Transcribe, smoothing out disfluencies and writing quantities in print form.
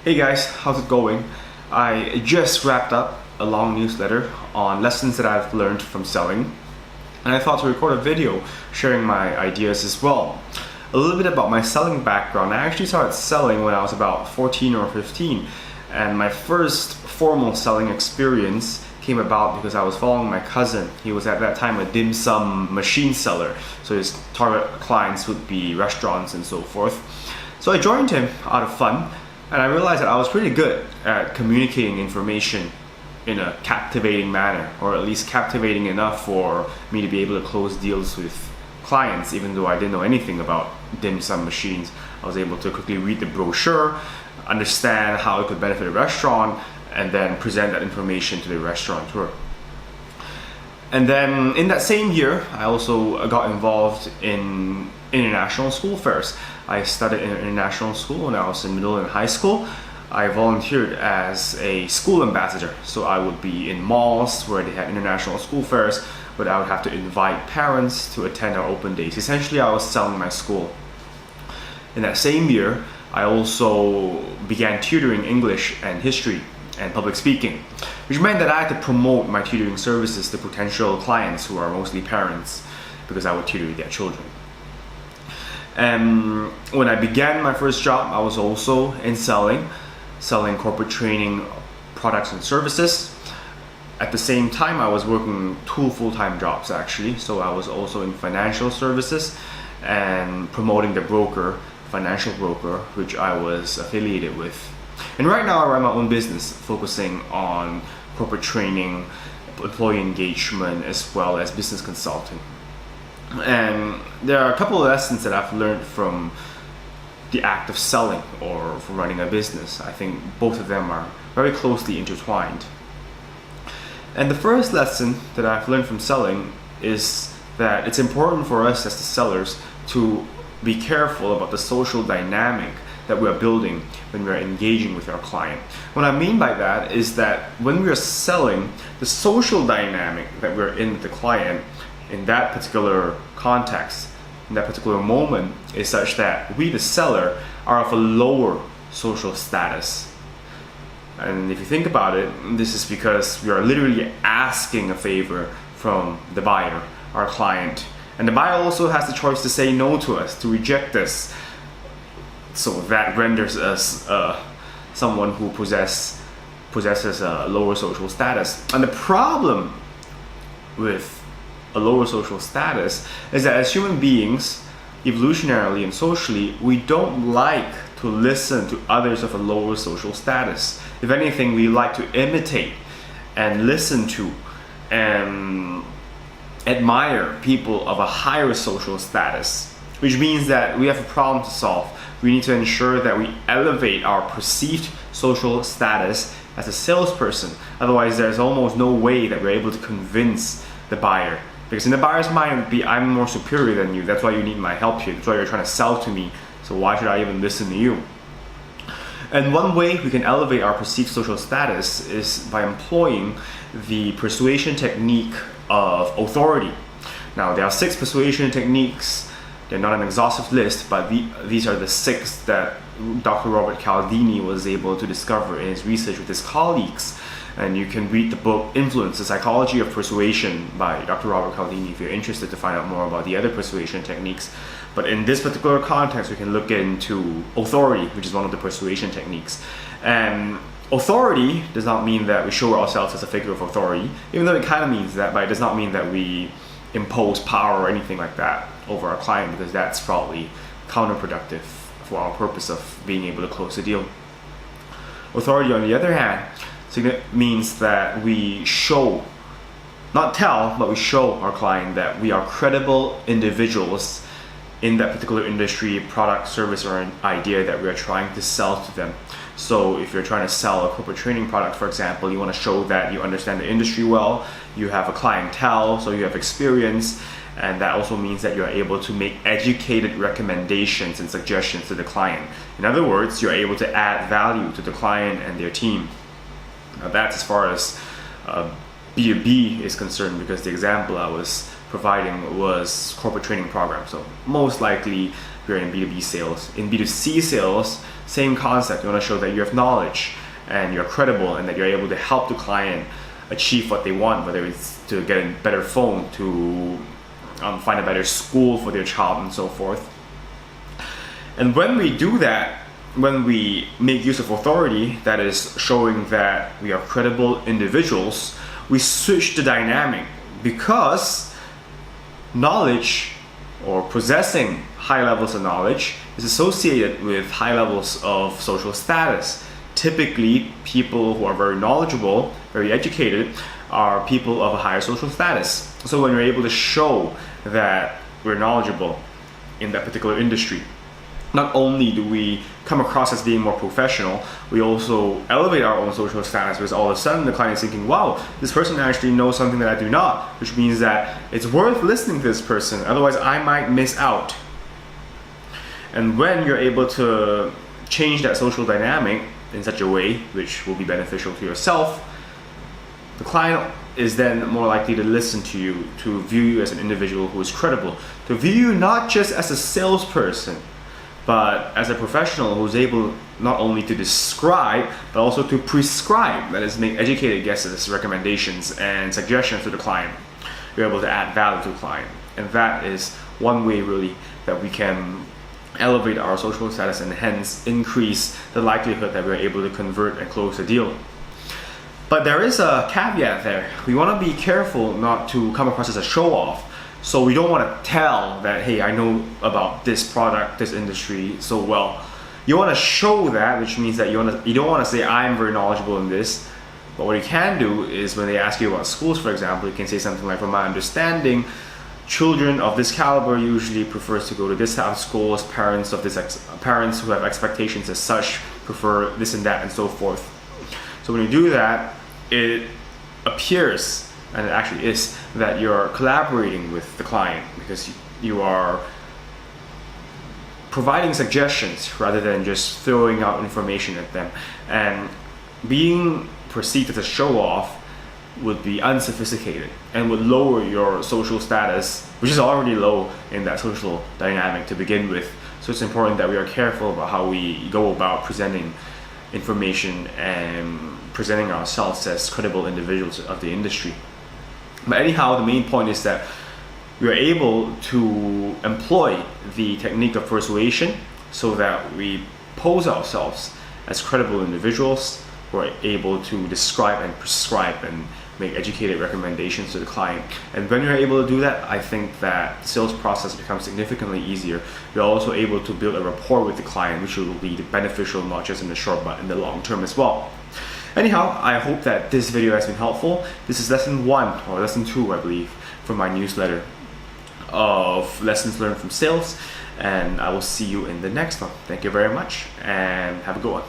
Hey guys, how's it going? I just wrapped up a long newsletter on lessons that I've learned from selling, and I thought to record a video sharing my ideas as well. A little bit about my selling background. I actually started selling when I was about 14 or 15, and my first formal selling experience came about because I was following my cousin. He was at that time a dim sum machine seller, so his target clients would be restaurants and so forth. So I joined him out of fun, and I realized that I was pretty good at communicating information in a captivating manner, or at least captivating enough for me to be able to close deals with clients, even though I didn't know anything about dim sum machines. I was able to quickly read the brochure, understand how it could benefit a restaurant, and then present that information to the restaurateur. And then in that same year, I also got involved in international school fairs. I studied in international school when I was in middle and high school. I volunteered as a school ambassador, so I would be in malls where they had international school fairs, but I would have to invite parents to attend our open days. Essentially, I was selling my school. In that same year, I also began tutoring English and history and public speaking, which meant that I had to promote my tutoring services to potential clients who are mostly parents, because I would tutor their children. And when I began my first job, I was also in selling corporate training products and services. At the same time, I was working two full-time jobs actually. So I was also in financial services and promoting the financial broker, which I was affiliated with. And right now I run my own business, focusing on corporate training, employee engagement, as well as business consulting. And there are a couple of lessons that I've learned from the act of selling or from running a business. I think both of them are very closely intertwined. And the first lesson that I've learned from selling is that it's important for us as the sellers to be careful about the social dynamic that we are building when we are engaging with our client. What I mean by that is that when we are selling, the social dynamic that we're in with the client in that particular context, in that particular moment, is such that we, the seller, are of a lower social status. And if you think about it, this is because we are literally asking a favor from the buyer, our client. And the buyer also has the choice to say no to us, to reject us. So that renders us someone who possesses a lower social status. And the problem with a lower social status is that as human beings, evolutionarily and socially, we don't like to listen to others of a lower social status. If anything, we like to imitate and listen to and admire people of a higher social status, which means that we have a problem to solve. We need to ensure that we elevate our perceived social status as a salesperson. Otherwise, there's almost no way that we're able to convince the buyer. Because in the buyer's mind, it would be, I'm more superior than you. That's why you need my help here. That's why you're trying to sell to me. So why should I even listen to you? And one way we can elevate our perceived social status is by employing the persuasion technique of authority. Now, there are 6 persuasion techniques. They're not an exhaustive list, but these are the 6 that Dr. Robert Cialdini was able to discover in his research with his colleagues. And you can read the book Influence, The Psychology of Persuasion by Dr. Robert Cialdini if you're interested to find out more about the other persuasion techniques. But in this particular context, we can look into authority, which is one of the persuasion techniques. And authority does not mean that we show ourselves as a figure of authority, even though it kind of means that, but it does not mean that we impose power or anything like that over our client, because that's probably counterproductive for our purpose of being able to close the deal. Authority, on the other hand, means that we show, not tell, but we show our client that we are credible individuals in that particular industry, product, service, or an idea that we are trying to sell to them. So if you're trying to sell a corporate training product, for example, you want to show that you understand the industry well, you have a clientele, so you have experience, and that also means that you're able to make educated recommendations and suggestions to the client. In other words, you're able to add value to the client and their team. Now that's as far as B2B is concerned, because the example I was providing was corporate training program. So most likely if you're in B2B sales. In B2C sales, same concept. You want to show that you have knowledge and you're credible and that you're able to help the client achieve what they want, whether it's to get a better phone, to find a better school for their child, and so forth. And when we do that, when we make use of authority, that is showing that we are credible individuals, we switch the dynamic, because knowledge or possessing high levels of knowledge is associated with high levels of social status. Typically, people who are very knowledgeable, very educated, are people of a higher social status. So when you're able to show that we're knowledgeable in that particular industry, not only do we come across as being more professional, we also elevate our own social status, because all of a sudden the client is thinking, wow, this person actually knows something that I do not, which means that it's worth listening to this person, otherwise I might miss out. And when you're able to change that social dynamic in such a way which will be beneficial to yourself, the client is then more likely to listen to you, to view you as an individual who is credible, to view you not just as a salesperson, but as a professional who's able not only to describe, but also to prescribe, that is, make educated guesses, recommendations, and suggestions to the client. You're able to add value to the client. And that is one way really that we can elevate our social status and hence increase the likelihood that we're able to convert and close the deal. But there is a caveat there. We want to be careful not to come across as a show-off. So we don't want to tell that, hey, I know about this product, this industry so well. You want to show that, which means that you don't want to say, I'm very knowledgeable in this. But what you can do is when they ask you about schools, for example, you can say something like, from my understanding, children of this caliber usually prefers to go to this type of schools. Parents who have expectations as such prefer this and that and so forth. So when you do that, it appears, and it actually is, that you're collaborating with the client, because you are providing suggestions rather than just throwing out information at them. And being perceived as a show-off would be unsophisticated and would lower your social status, which is already low in that social dynamic to begin with. So it's important that we are careful about how we go about presenting information and presenting ourselves as credible individuals of the industry. But anyhow, the main point is that we are able to employ the technique of persuasion so that we pose ourselves as credible individuals who are able to describe and prescribe and make educated recommendations to the client. And when you're able to do that, I think that the sales process becomes significantly easier. You're also able to build a rapport with the client, which will be beneficial not just in the short but in the long term as well. Anyhow, I hope that this video has been helpful. This is lesson 1 or lesson 2, I believe, from my newsletter of lessons learned from sales, and I will see you in the next one. Thank you very much and have a good one.